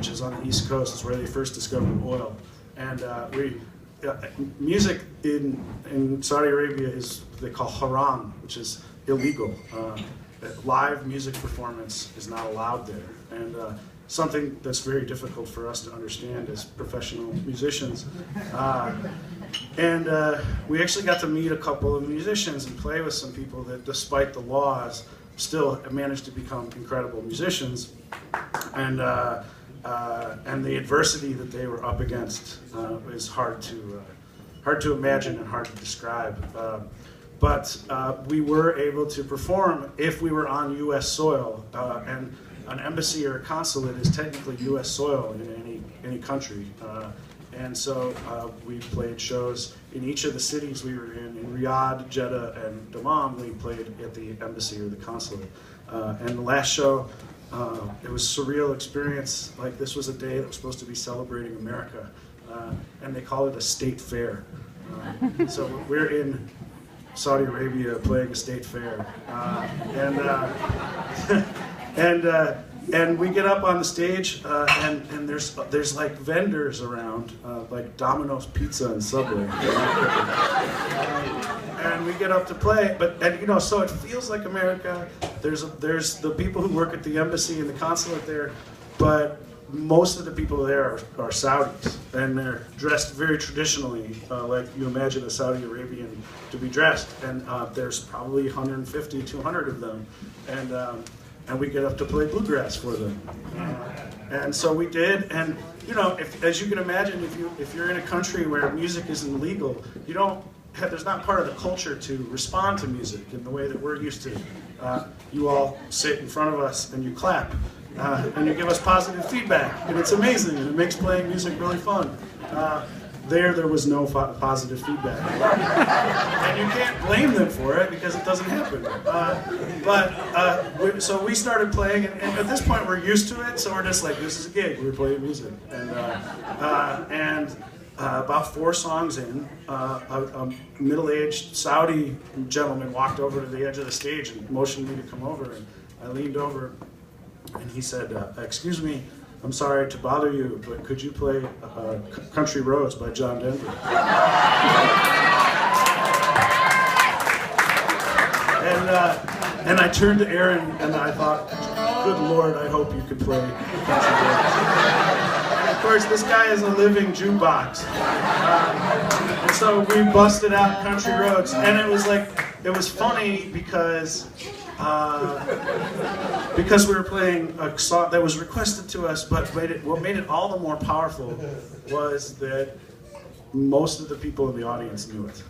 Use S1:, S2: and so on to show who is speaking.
S1: which is on the East Coast. It's where they first discovered oil. And music in Saudi Arabia is what they call haram, which is illegal. Live music performance is not allowed there. And something that's very difficult for us to understand as professional musicians. We actually got to meet a couple of musicians and play with some people that, despite the laws, still managed to become incredible musicians. And the adversity that they were up against is hard to imagine and hard to describe. But we were able to perform if we were on U.S. soil, and an embassy or a consulate is technically U.S. soil in any country. And so we played shows in each of the cities we were in Riyadh, Jeddah, and Dammam. We played at the embassy or the consulate. And the last show, it was a surreal experience. Like, this was a day that was supposed to be celebrating America, and they call it a state fair. So we're in Saudi Arabia playing a state fair, and we get up on the stage, and there's like vendors around, like Domino's Pizza and Subway. And we get up to play, so it feels like America. There's the people who work at the embassy and the consulate there, but most of the people there are Saudis, and they're dressed very traditionally, like you imagine a Saudi Arabian to be dressed. And there's probably 150, 200 of them, and we get up to play bluegrass for them. And so we did, and as you can imagine, if you're in a country where music isn't legal, there's not part of the culture to respond to music in the way that we're used to. You all sit in front of us and you clap, and you give us positive feedback, and it's amazing, and it makes playing music really fun. There was no positive feedback. And you can't blame them for it because it doesn't happen. So we started playing, and at this point we're used to it, so we're just like, this is a gig, we're playing music. And about 4 songs in, a middle-aged Saudi gentleman walked over to the edge of the stage and motioned me to come over, and I leaned over, and he said, excuse me, I'm sorry to bother you, but could you play Country Roads by John Denver? And I turned to Aaron and I thought, good Lord, I hope you could play Country Roads. And of course, this guy is a living jukebox. And so we busted out Country Roads, and it was funny because we were playing a song that was requested to us, but what made it all the more powerful was that most of the people in the audience knew it.